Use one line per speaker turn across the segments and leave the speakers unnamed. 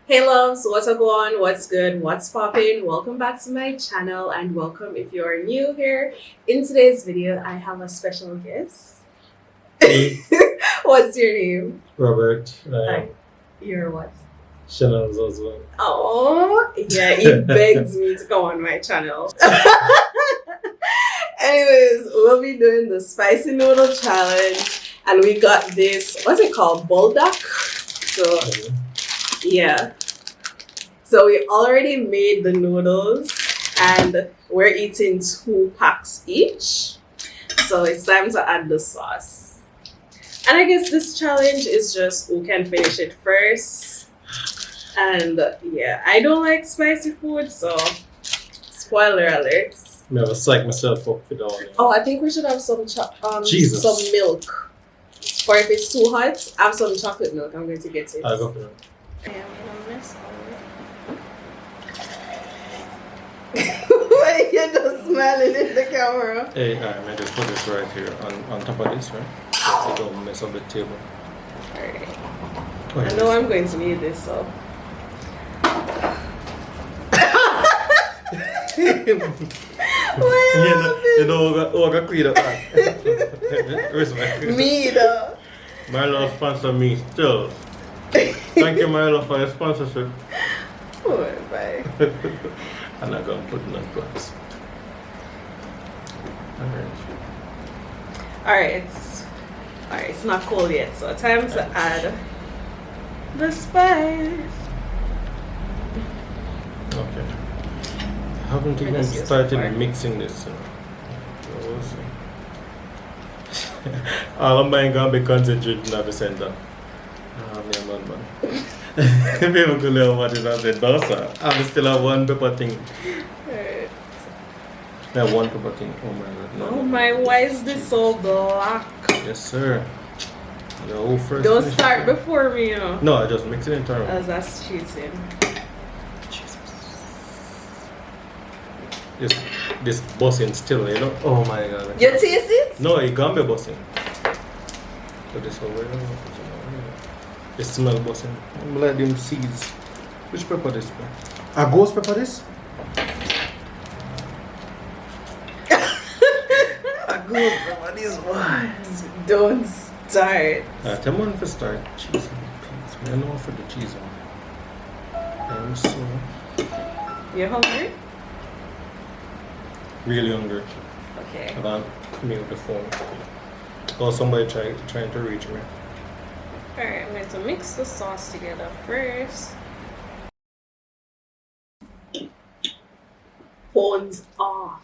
Hey loves, what's up going? What's good? What's popping? Welcome back to my channel and welcome if you're new here. In today's video, I have a special guest.
Hey,
What's your name?
Robert.
Hi. You're what?
Shannon's husband.
Oh, yeah, he begs me to come on my channel. Anyways, we'll be doing the spicy noodle challenge and we got this, what's it called? Bulldog? So, yeah. So we already made the noodles and we're eating 2 packs each. So it's time to add the sauce. And I guess this challenge is just who can finish it first. And yeah, I don't like spicy food, so spoiler alert.
I have to psych myself up for that.
Oh, I think we should have some
Jesus.
some milk. Or if it's too hot, have some chocolate milk. I'm going to get it.
I'll go for it.
Yeah, I'm gonna mess Why you're just smiling in the camera?
Hey, I just put this right here on top of this, right? So it don't mess up the table.
Alright.
Oh,
I know I'm going to need this, so.
You know, I got clean up. Respect.
Me though.
Milo sponsor me still. Thank you, Milo, for your sponsorship.
Oh, bye.
I'm not gonna put it on glass.
Alright, it's not cold yet, so time to add the spice.
Okay. I haven't even started mixing this. So we'll see. All of mine gonna be concentrated in the center. People could learn what is on the dosa. I still have one pepper thing.
Alright.
I have one pepper thing. Oh my god. No,
Oh my, why is this so black?
Yes, sir. The whole first.
Don't start before me, you know.
No, I just mix it in time.
As that's cheating.
This bossing still, you know. Oh my god.
You taste it?
No, it can't be bossing. So this one, where it smell bossing. I'm like them seeds. Which pepper this? A ghost pepper this? A ghost pepper this one.
Don't start.
Tell me to start. Cheese and peas. I know for the cheese one. I'm so
You hungry?
really hungry.
Okay.
I can't mute the phone. Or somebody trying to reach me.
Alright, I'm going to mix the sauce together first. Phones off.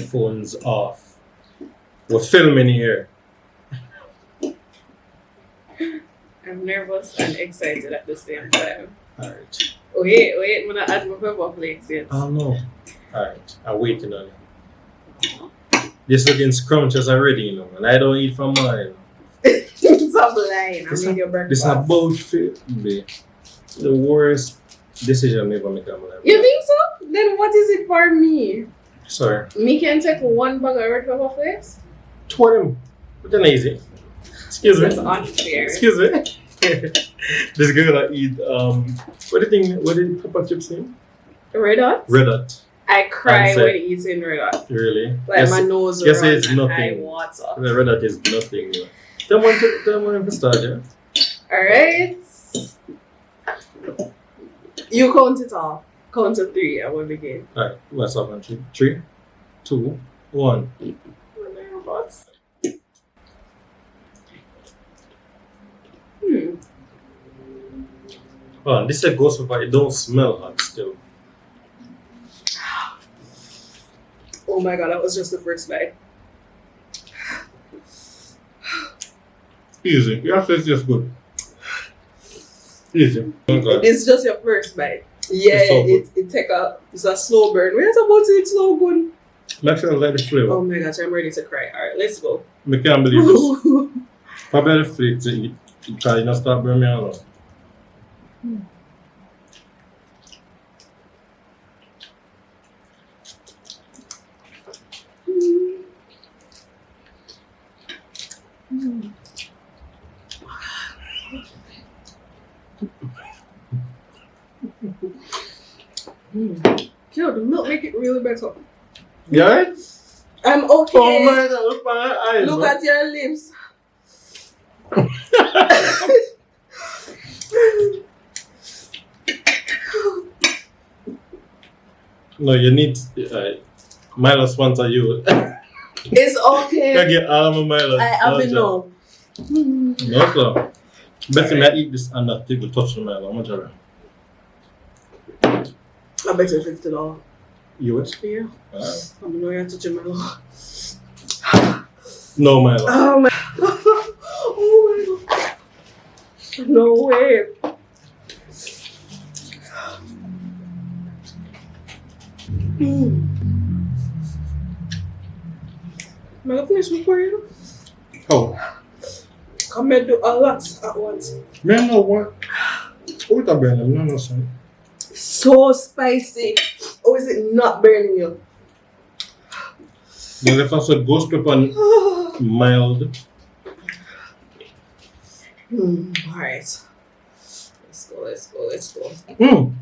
Phones off. We're filming here.
I'm nervous and excited at the same time.
Alright.
Wait, I'm gonna add my pepper flakes yet.
Oh no. Alright. I'm waiting on it. This looking scrumptious already, you know, and I don't eat from mine.
Stop lying. I made your breakfast.
This is a boat fit, babe. The worst decision I ever make in my life.
You think so? Then what is it for me?
Sorry.
Me can take 1 bag of red pepper flakes?
20. But then easy. Excuse me.
That's unfair.
Excuse me. This girl I eat what did pepper chips name?
Red Hot?
Red Hot.
I cry when eating Red Hot.
Really?
Like my nose
yes,
runs
it's
and
nothing.
I water.
The Red Hot is nothing. Tell one to start, yeah?
Alright. You count it off. Count to 3 and we'll begin.
Alright, what's up on 3, 2, 1.
I'm nervous.
Oh, this is a ghost pepper. It don't smell hot still.
Oh my god, that was just the first bite.
Easy. Yes, it's just good. Easy. Okay.
It's just your first bite. Yeah, it's a slow burn. We're not about to eat slow good.
Make sure I like the flavor.
Oh my gosh, I'm ready to cry. Alright, let's go.
I can't believe this. Probably the flake to eat. Try not stop burning me alone.
Yo, the milk make it really better.
Yeah?
I'm okay.
Oh my god, look at my eyes.
Look
bro.
at your lips.
No, you need Milo sponsor you.
It's okay.
I get all my Milo.
I have enough.
No, sir. Best thing I eat this and not take the touch the Milo. How much are
I bet you $50.
you? What?
Yeah. I'm know you're touching my law.
No Milo.
Oh my. Oh my god. No way. Am I gonna finish before you?
Oh.
Come and do a lot at once.
Man, no what? What a burn? No, no, son.
So spicy. Or is it not burning you?
Then if I said ghost pepper and mild.
Alright. Let's go, let's go, let's go.
Mm.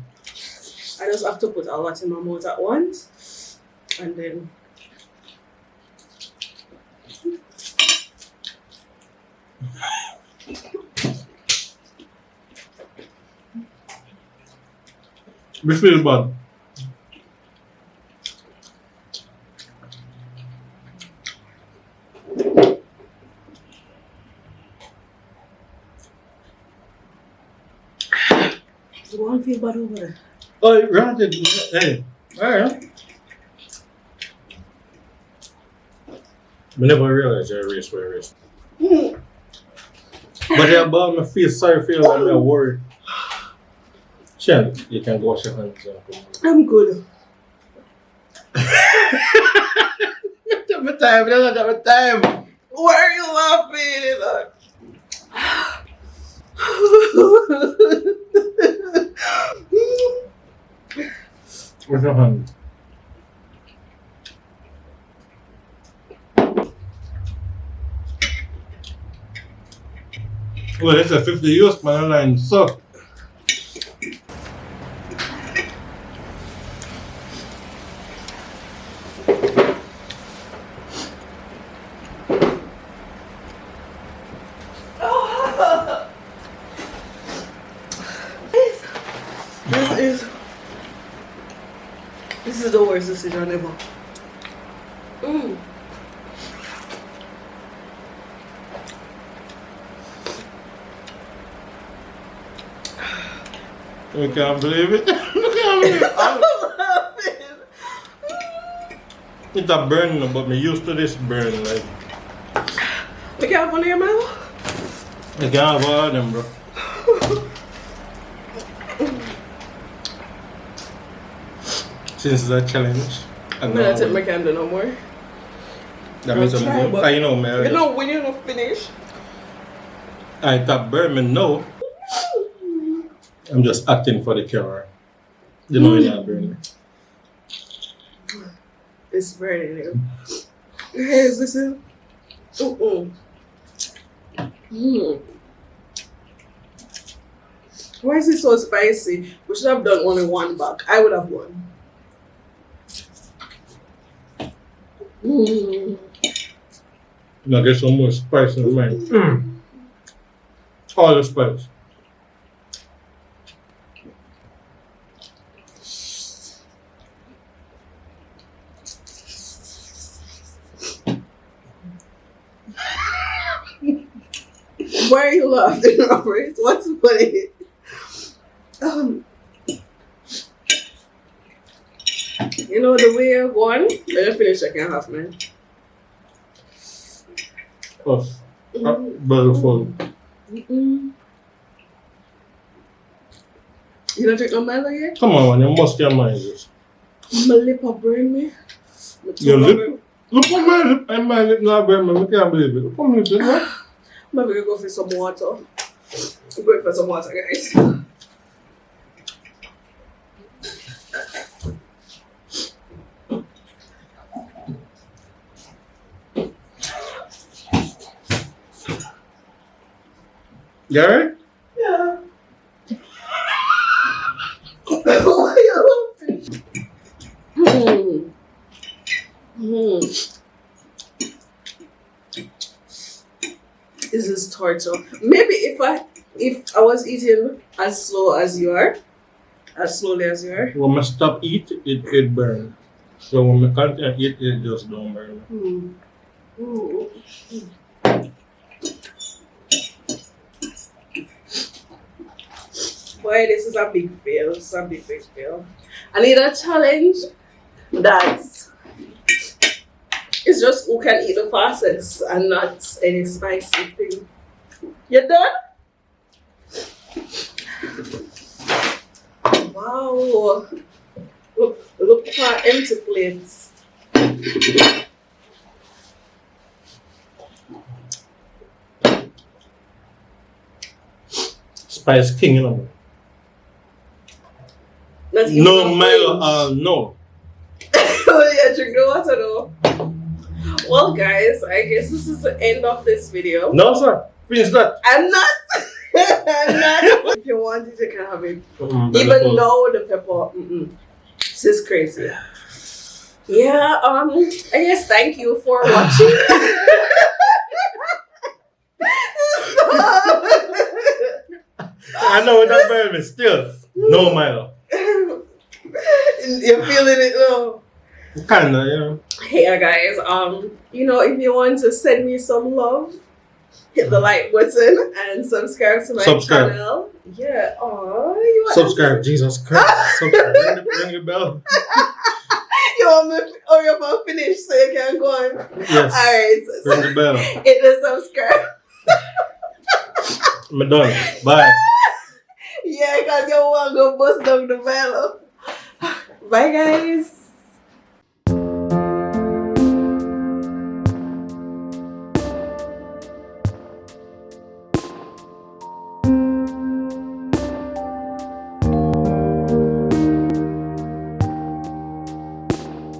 I just have to put a lot in my mouth at once. And then
Which feels bad?
so go and feel bad over there.
Oh, granted. Hey. Alright. I never realized you're a race for a race. But yeah, but I feel sorry for you and I'm worried. Shan, you can go wash your hands.
I'm good.
Don't have time, don't have time.
Why are you laughing?
Where's your hand? Well, it's a 50 US man line, so.
This is the worst decision ever.
I can't believe it. I can't believe it. It's a burn, but me used to this burn. Like,
We can't have one of your Milo?
I can't have all of them, bro. Since it's a challenge.
I'm not take my candle no more.
That means
I'll try,
I'm
but-
you know, man.
You know when you don't finish.
I thought burn, no. I'm just acting for the camera. You know, you're not burning.
It's burning you. Hey, is this it? Why is it so spicy? We should have done only one bag. I would have won.
Now get some more spice in mine. All the spice.
Why are you laughing, Robert? What's funny? You know the way you're going, when you finish, I can have man.
Us. Beautiful.
You don't drink no Milo yet?
Come on, man. You must get mine. This.
My lip will burn me.
Your lip? Look at my lip. And my lip not burn me. I can't believe it. Look at my lip. Man.
Maybe we go for some water. I'm going for some water, guys.
You alright?
Yeah. Why are you laughing? hard to. Maybe if I was eating as slowly as you are.
When I stop eat, it burn. So when I can't eat, it just don't burn.
Ooh. Boy, this is a big fail. It's a big fail. I need a challenge that's it's just who can eat the fastest and not any spicy thing. You done? Wow. Look at our empty plates.
Spice king, you know.
Not even
No
a
Milo,
fridge.
no.
Oh yeah, drink the water though. Well guys, I guess this is the end of this video.
No, sir. Finish that.
I'm not. I'm not. If you want it, you can have it. Even though the pepper, this is crazy. Yeah. I guess thank you for watching.
I know that burn, but still, no Milo.
You're feeling it though.
Kinda, you know.
Hey guys, if you want to send me some love, hit the like button and subscribe to my channel. Yeah. You want
Subscribe, Jesus Christ. Subscribe. Ring the bell.
You want me to hurry up and finish so you can go on?
Yes.
Alright.
Ring the bell.
Hit the subscribe.
I'm done. Bye.
Yeah, because you want to go bust down the bell. Bye guys.